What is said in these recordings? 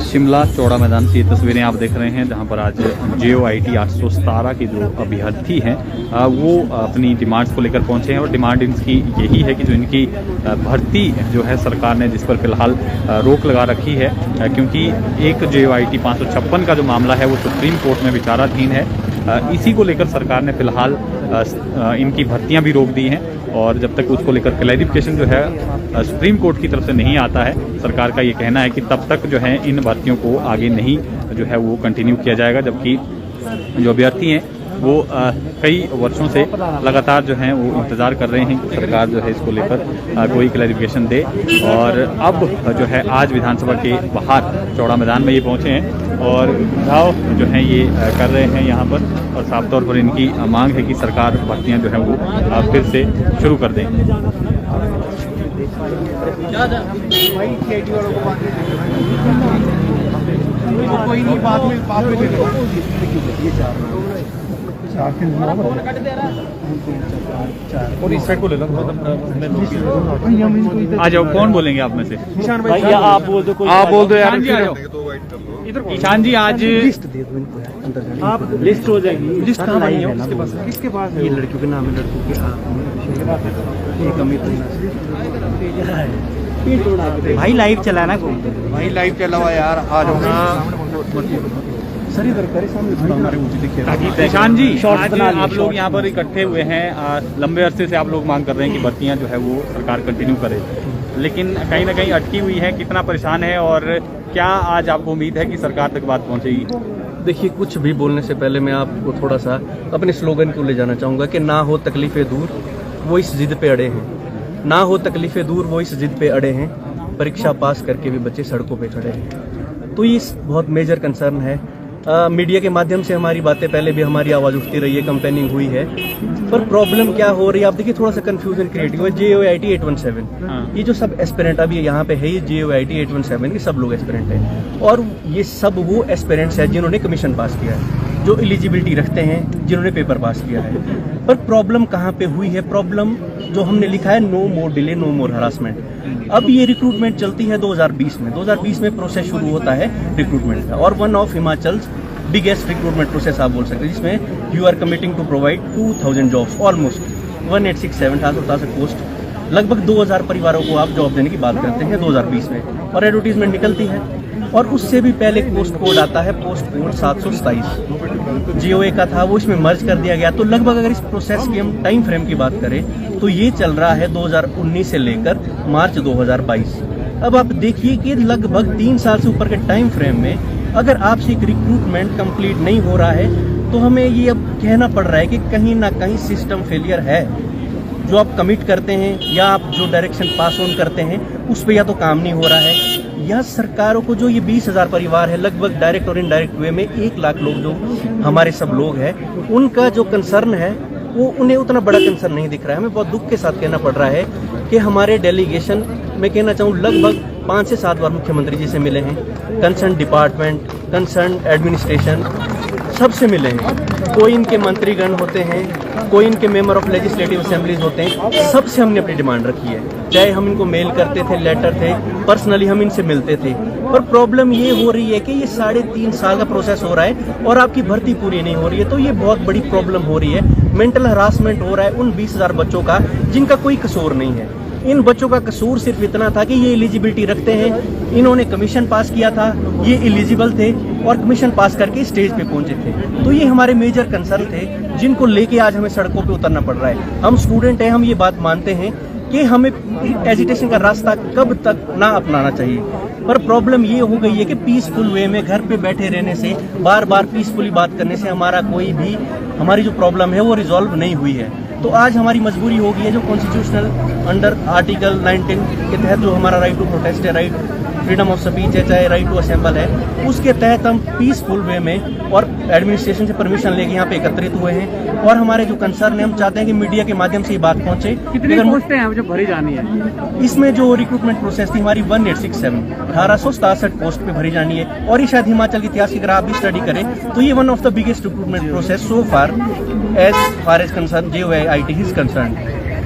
शिमला चौड़ा मैदान की तस्वीरें आप देख रहे हैं, जहां पर आज JOIT 817 की जो अभ्यर्थी हैं वो अपनी डिमांड्स को लेकर पहुंचे हैं। और डिमांड इनकी यही है कि जो इनकी भर्ती जो है सरकार ने जिस पर फिलहाल रोक लगा रखी है, क्योंकि एक JOIT 556 का जो मामला है वो सुप्रीम कोर्ट में विचाराधीन है। इसी को लेकर सरकार ने फिलहाल इनकी भर्तियां भी रोक दी हैं। और जब तक उसको लेकर क्लैरिफिकेशन जो है सुप्रीम कोर्ट की तरफ से नहीं आता है, सरकार का ये कहना है कि तब तक जो है इन भर्तियों को आगे नहीं जो है वो कंटिन्यू किया जाएगा। जबकि जो अभ्यर्थी हैं वो कई वर्षों से लगातार जो हैं वो इंतज़ार कर रहे हैं कि सरकार जो है इसको लेकर कोई क्लैरिफिकेशन दे। और अब जो है आज विधानसभा के बाहर चौड़ा मैदान में ये पहुँचे हैं और घाव जो है ये कर रहे हैं यहाँ पर। और साफ तौर पर इनकी मांग है कि सरकार भर्तियाँ जो है वो फिर से शुरू कर दें। कोई नहीं, बाद में और इस साइड को ले लो। आ जाओ, कौन बोलेंगे आप में से? ईशान भाई, आप बोल दो, आप बोल दो यार। इधर ईशान जी, आज लिस्ट दे दो इनको, आप लिस्ट हो जाएगी। लिस्ट कहाँ बनी है? किसके पास? किसके पास? ये लड़कियों के नाम है, लड़कों के भाई लाइव चला ना, भाई लाइव चला हुआ यार, आ जाओ सर इधर करे सामने हमारे ऊँची दिखे। ईशान जी, आज आप लोग यहाँ पर इकट्ठे हुए हैं, लंबे अरसे से आप लोग मांग कर रहे हैं कि भर्तियाँ जो है वो सरकार कंटिन्यू करे, लेकिन कहीं ना कहीं अटकी हुई है। कितना परेशान है और क्या आज आपको उम्मीद है कि सरकार तक बात पहुँचेगी? देखिए, कुछ भी बोलने से पहले मैं आपको थोड़ा सा अपने स्लोगन को ले जाना चाहूँगा कि ना हो तकलीफ़ें दूर वो इस जिद पे अड़े हैं, ना हो तकलीफ़ें दूर वो इस जिद पे अड़े हैं, परीक्षा पास करके भी बच्चे सड़कों पे खड़े हैं। तो ये बहुत मेजर कंसर्न है। मीडिया के माध्यम से हमारी बातें पहले भी हमारी आवाज़ उठती रही है, कंपेनिंग हुई है, पर प्रॉब्लम क्या हो रही है आप देखिए, थोड़ा सा कंफ्यूजन क्रिएट हुआ है। JOIT 817 ये जो सब एस्पिरेंट अभी यहाँ पे है, ये JOIT 817 के सब लोग एस्पिरेंट हैं। और ये सब वो एस्पिरेंट्स हैं जिन्होंने कमीशन पास किया है, जो एलिजिबिलिटी रखते हैं, जिन्होंने पेपर पास किया है। पर प्रॉब्लम कहाँ पे हुई है? प्रॉब्लम जो हमने लिखा है, नो मोर डिले नो मोर हरासमेंट। अब ये रिक्रूटमेंट चलती है 2020 में। 2020 में प्रोसेस शुरू होता है रिक्रूटमेंट का, और one of Himachal biggest recruitment process आप बोल सकते हैं, जिसमें you are committing to provide 2000 jobs, almost 1867 post, लगभग 2000 परिवारों को आप जॉब देने की बात करते हैं 2020 में। और एडवर्टीजमेंट निकलती है, और उससे भी पहले पोस्ट कोड आता है, पोस्ट कोड 727 GOA का था, वो इसमें मर्ज कर दिया गया। तो लगभग अगर इस प्रोसेस की हम टाइम फ्रेम की बात करें तो ये चल रहा है 2019 से लेकर मार्च 2022। अब आप देखिए कि लगभग 3 साल से ऊपर के टाइम फ्रेम में अगर आपसे एक रिक्रूटमेंट कंप्लीट नहीं हो रहा है, तो हमें ये अब कहना पड़ रहा है कि कहीं ना कहीं सिस्टम फेलियर है। जो आप कमिट करते हैं या आप जो डायरेक्शन पास ऑन करते हैं, उस पर या तो काम नहीं हो रहा है, या सरकारों को जो ये 20,000 परिवार है, लगभग डायरेक्ट और इनडायरेक्ट वे में 1 लाख लोग जो हमारे सब लोग हैं, उनका जो कंसर्न है वो उन्हें उतना बड़ा कंसर्न नहीं दिख रहा है। हमें बहुत दुख के साथ कहना पड़ रहा है कि हमारे डेलीगेशन में, कहना चाहूँ, लगभग 5 से 7 बार मुख्यमंत्री जी से मिले हैं, कंसर्न डिपार्टमेंट, कंसर्न एडमिनिस्ट्रेशन, सबसे मिले हैं। कोई इनके मंत्रीगण होते हैं, कोई इनके मेंबर ऑफ लेजिस्लेटिव असेंबलीज होते हैं, सबसे हमने अपनी डिमांड रखी है। चाहे हम इनको मेल करते थे, लेटर थे, पर्सनली हम इनसे मिलते थे। पर प्रॉब्लम ये हो रही है कि ये 3.5 साल का प्रोसेस हो रहा है और आपकी भर्ती पूरी नहीं हो रही है। तो ये बहुत बड़ी प्रॉब्लम हो रही है। मेंटल हरासमेंट हो रहा है उन 20,000 बच्चों का जिनका कोई कसूर नहीं है। इन बच्चों का कसूर सिर्फ इतना था कि ये एलिजिबिलिटी रखते हैं, इन्होंने कमीशन पास किया था, ये एलिजिबल थे और कमीशन पास करके स्टेज पे पहुंचे थे। तो ये हमारे मेजर कंसर्न थे, जिनको लेके आज हमें सड़कों पे उतरना पड़ रहा है। हम स्टूडेंट हैं, हम ये बात मानते हैं कि हमें एजुकेशन का रास्ता कब तक ना अपनाना चाहिए, पर प्रॉब्लम ये हो गई है कि पीसफुल वे में घर पे बैठे रहने से, बार बार पीसफुली बात करने से हमारी जो प्रॉब्लम है वो रिजॉल्व नहीं हुई है। तो आज हमारी मजबूरी हो गई है, जो कॉन्स्टिट्यूशनल अंडर आर्टिकल 19 के तहत जो हमारा राइट टू प्रोटेस्ट है, राइट फ्रीडम ऑफ स्पीच है, चाहे राइट टू असेंबल है, उसके तहत हम पीसफुल वे में और एडमिनिस्ट्रेशन से परमिशन लेके यहाँ पे एकत्रित हुए हैं। और हमारे जो कंसर्न है, हम चाहते हैं कि मीडिया के माध्यम से ये बात पहुंचे। कितनी पोस्टें हैं जो भरी जानी है? इसमें जो रिक्रूटमेंट प्रोसेस थी हमारी 1867 1867 पोस्ट पे भरी जानी है। और ये शायद हिमाचल के इतिहास की अगर आप भी स्टडी करें तो ये one of the biggest recruitment process so far as concern JOIT is concern.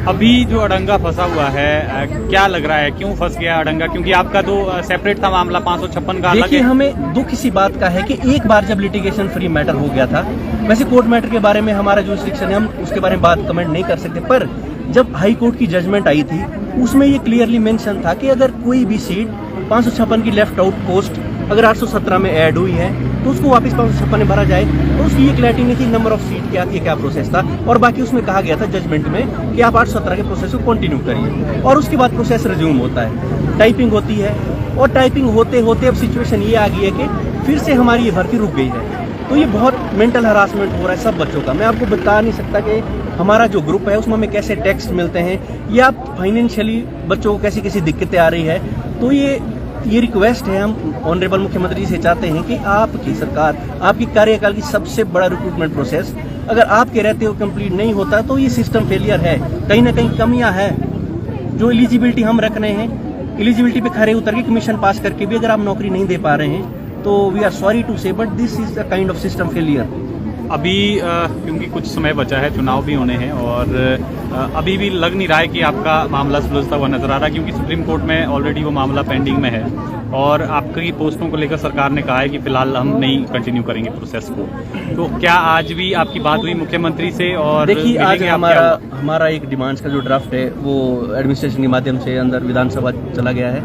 अभी जो अड़ंगा फंसा हुआ है, क्या लग रहा है क्यों फंस गया अड़ंगा? क्योंकि आपका तो सेपरेट था मामला 556 का अलग देखिए, है। हमें दुख इसी बात का है कि एक बार जब लिटिगेशन फ्री मैटर हो गया था, वैसे कोर्ट मैटर के बारे में हमारा जो रिस्ट्रिक्शन है, हम उसके बारे में बात कमेंट नहीं कर सकते, पर जब हाई कोर्ट की जजमेंट आई थी उसमें ये क्लियरली मेंशन था कि अगर कोई भी सीट 556 की लेफ्ट आउट पोस्ट अगर 817 में ऐड हुई है तो उसको वापस 556 में भरा जाए। तो उसकी ये क्लैरिटी नहीं थी नंबर ऑफ सीट क्या थी, क्या प्रोसेस था, और बाकी उसमें कहा गया था जजमेंट में कि आप 817 के प्रोसेस को कंटिन्यू करिए और उसके बाद प्रोसेस रिज्यूम होता है, टाइपिंग होती है। और टाइपिंग होते होते अब सिचुएशन ये आ गई है कि फिर से हमारी ये भर्ती रुक गई है। तो ये बहुत मेंटल हरासमेंट हो रहा है सब बच्चों का। मैं आपको बता नहीं सकता कि हमारा जो ग्रुप है उसमें हमें कैसे टेक्स्ट मिलते हैं या फाइनेंशियली बच्चों को कैसी कैसी दिक्कतें आ रही है। तो ये रिक्वेस्ट है, हम ऑनरेबल मुख्यमंत्री जी से चाहते हैं कि आपकी सरकार, आपकी कार्यकाल की सबसे बड़ा रिक्रूटमेंट प्रोसेस अगर आपके रहते हुए कंप्लीट नहीं होता तो ये सिस्टम फेलियर है, कहीं ना कहीं कमियां हैं। जो एलिजिबिलिटी हम रख रहे हैं, एलिजिबिलिटी पे खड़े उतर के कमीशन पास करके भी अगर आप नौकरी नहीं दे पा रहे हैं तो वी आर सॉरी टू से, but this is a kind of system failure. अभी क्योंकि कुछ समय बचा है, चुनाव भी होने हैं और अभी भी लग नहीं रहा है कि आपका मामला सुलझता हुआ नजर आ रहा है, क्योंकि सुप्रीम कोर्ट में ऑलरेडी वो मामला पेंडिंग में है और आपकी पोस्टों को लेकर सरकार ने कहा है कि फिलहाल हम नहीं कंटिन्यू करेंगे प्रोसेस को। तो क्या आज भी आपकी बात हुई मुख्यमंत्री से? और देखिए, आज हमारा एक डिमांड्स का जो ड्राफ्ट है वो एडमिनिस्ट्रेशन के माध्यम से अंदर विधानसभा चला गया है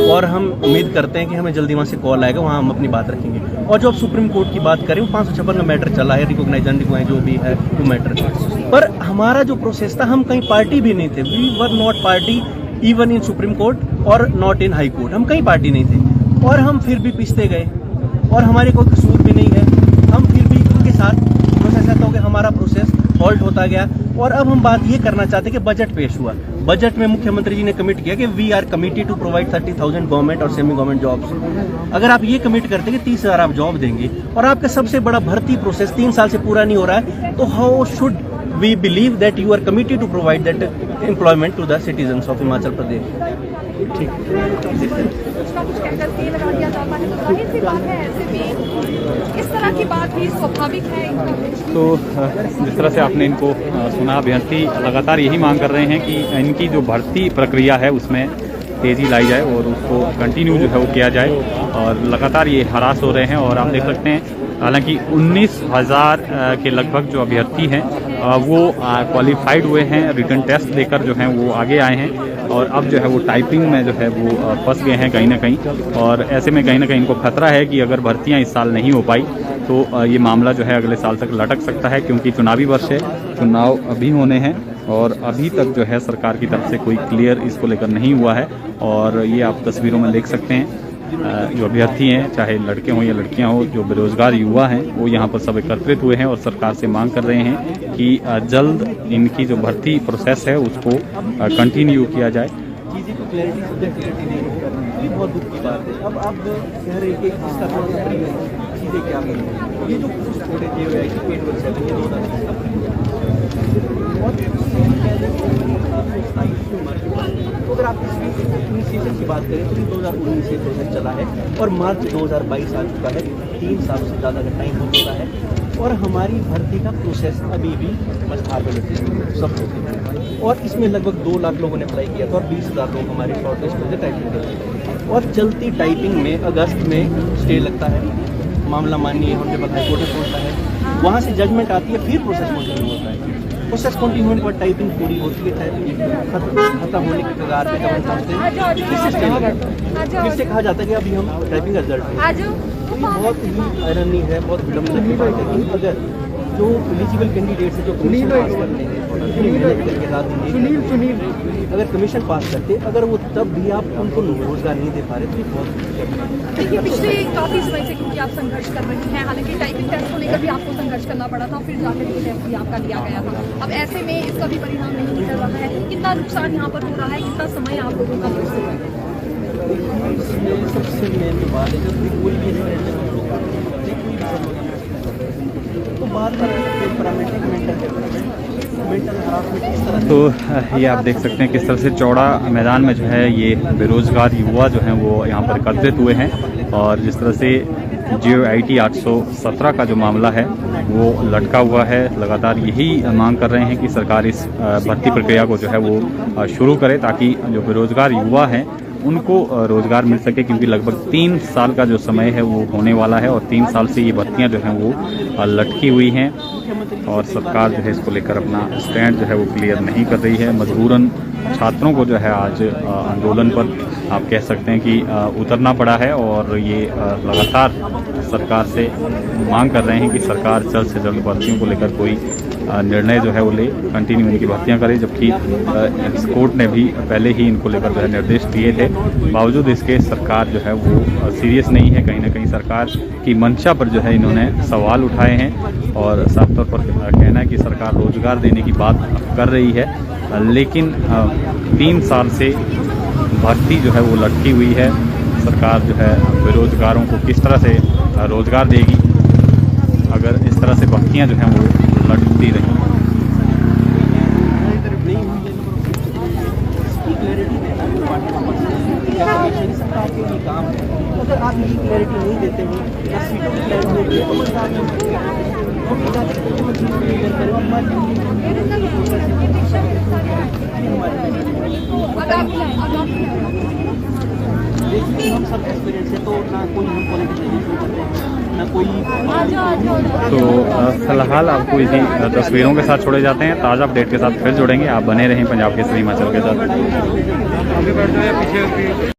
और हम उम्मीद करते हैं कि हमें जल्दी वहाँ से कॉल आएगा, वहाँ हम अपनी बात रखेंगे। और जो अब सुप्रीम कोर्ट की बात करें, 556 का मैटर चला है, रिकॉग्नाइज अनरिकॉग्नाइज जो भी है वो मैटर, पर हमारा जो प्रोसेस था, हम कहीं पार्टी भी नहीं थे। We were not party even in supreme court और नॉट इन हाई कोर्ट, हम कहीं पार्टी नहीं थे और हम फिर भी पिसते गए और हमारे कोई कसूर भी नहीं है। हम फिर भी उनके साथ प्रोसेस ऐसा हो गया, हमारा प्रोसेस हॉल्ट होता गया। और अब हम बात ये करना चाहते हैं कि बजट पेश हुआ, बजट में मुख्यमंत्री जी ने कमिट किया कि we are committed to provide 30,000 government और सेमी गवर्नमेंट जॉब्स। अगर आप ये कमिट करते हैं कि 30,000 आप जॉब देंगे और आपका सबसे बड़ा भर्ती प्रोसेस 3 साल से पूरा नहीं हो रहा है, तो how should we believe that you are committed to provide that employment to the citizens of Himachal Pradesh. ठीक, इस तरह की बात भी स्वाभाविक है। तो जिस तरह से आपने इनको सुना, अभ्यर्थी लगातार यही मांग कर रहे हैं कि इनकी जो भर्ती प्रक्रिया है उसमें तेज़ी लाई जाए और उसको कंटिन्यू जो है वो किया जाए। और लगातार ये हरास हो रहे हैं और आप देख सकते हैं, हालांकि 19,000 के लगभग जो अभ्यर्थी हैं वो क्वालिफाइड हुए हैं, रिटन टेस्ट देकर जो हैं वो आगे आए हैं और अब जो है वो टाइपिंग में जो है वो फंस गए हैं कहीं ना कहीं। और ऐसे में कहीं ना कहीं इनको खतरा है कि अगर भर्तियां इस साल नहीं हो पाई तो ये मामला जो है अगले साल तक लटक सकता है, क्योंकि चुनावी वर्ष है, चुनाव अभी होने हैं और अभी तक जो है सरकार की तरफ से कोई क्लियर इसको लेकर नहीं हुआ है। और ये आप तस्वीरों में देख सकते हैं, जो अभ्यर्थी हैं, चाहे लड़के हों या लड़कियां हों, जो बेरोजगार युवा हैं, वो यहाँ पर सब एकत्रित हुए हैं और सरकार से मांग कर रहे हैं कि जल्द इनकी जो भर्ती प्रोसेस है उसको कंटिन्यू किया जाए। चीज़ें को क्लैरिटी नहीं है, ये बहुत दुख की बात है। अब आप कह रहे हैं कि इसका थोड़ा सा चीज़ें क्या हैं, ये जो छोटे JOIT पेड वर्क है, तो अगर आप इनिशिएशन की बात करें तो 2019 से प्रोसेस चला है और मार्च 2022 आ चुका है, 3 साल से ज़्यादा का टाइम हो चुका है और हमारी भर्ती का प्रोसेस अभी भी सब होते। और इसमें लगभग 2 लाख लोगों ने अप्लाई किया था और 20,000 लोग हमारे शॉर्टलिस्ट होते टाइपिंग के। और चलती टाइपिंग में अगस्त में स्टे लगता है, मामला माननीय ऑनरेबल हाई कोर्ट में पहुँचता है, वहाँ से जजमेंट आती है, फिर प्रोसेस कंटिन्यू होता है। प्रोसेस कंटिन्यू होने पर टाइपिंग पूरी होती है, टाइपिंग खत्म होने के कगार पे कब पहुँचते हैं, फिर से कहा जाता है कि अभी हम टाइपिंग का रिजल्ट। तो ये बहुत ही आयरनी है, बहुत विडम्बना की बात है कि अगर जो एलिजिबल कैंडिडेट है, जो कमीशन पास करते हैं, अगर कमीशन पास करते, अगर वो तब भी आप उनको रोजगार नहीं दे पा रहे तो ये बहुत। देखिए, पिछले काफी समय से क्योंकि आप संघर्ष कर रही हैं, हालांकि टाइपिंग टेस्ट को लेकर भी आपको संघर्ष करना पड़ा था, फिर जाकर ये टेस्ट भी आपका लिया गया था। अब ऐसे में इसका भी परिणाम नहीं निकल रहा है, कितना नुकसान यहाँ पर हो रहा है, कितना समय आप लोगों का वेस्ट हो रहा है? इसमें सबसे मेन जो बात है जब भी कोई भी एक्सपेरिमेंट होगा तो बाद में टेम्परामेंट मेंटल हरासमेंट इस तरह तो ये आप देख सकते हैं किस तरह से चौड़ा मैदान में जो है ये बेरोजगार युवा जो हैं वो यहाँ पर एकत्रित हुए हैं और जिस तरह से JOIT 817 का जो मामला है वो लटका हुआ है। लगातार यही मांग कर रहे हैं कि सरकार इस भर्ती प्रक्रिया को जो है वो शुरू करे ताकि जो बेरोजगार युवा हैं उनको रोजगार मिल सके, क्योंकि लगभग 3 साल का जो समय है वो होने वाला है और 3 साल से ये भर्तियां जो हैं वो लटकी हुई हैं और सरकार जो है इसको लेकर अपना स्टैंड जो है वो क्लियर नहीं कर रही है। मजबूरन छात्रों को जो है आज आंदोलन पर आप कह सकते हैं कि उतरना पड़ा है और ये लगातार सरकार से मांग कर रहे हैं कि सरकार जल्द से जल्द भर्तियों को लेकर कोई निर्णय जो है वो ले, कंटिन्यू इनकी भर्तियां करे, जबकि कोर्ट ने भी पहले ही इनको लेकर जो है निर्देश दिए थे। बावजूद इसके सरकार जो है वो सीरियस नहीं है। कहीं ना कहीं सरकार की मंशा पर जो है इन्होंने सवाल उठाए हैं और साफ तौर पर कहना है कि सरकार रोजगार देने की बात कर रही है, लेकिन 3 साल से भर्ती जो है वो लटकी हुई है। सरकार जो है बेरोजगारों को किस तरह से रोजगार देगी अगर इस तरह से भर्तियां जो हैं वो लटकती रही। अगर आप ये क्लैरिटी नहीं देते हो या सीटों की क्लैरिटी देखिए हम सब एक्सपीरियंस है तो ना कोई हम पॉलिटिक्स करते हैं ना कोई। तो फिलहाल आपको इसी तस्वीरों के साथ छोड़े जाते हैं। ताज़ा अपडेट के साथ फिर जुड़ेंगे। आप बने रहें पंजाब केसरी हिमाचल के साथ।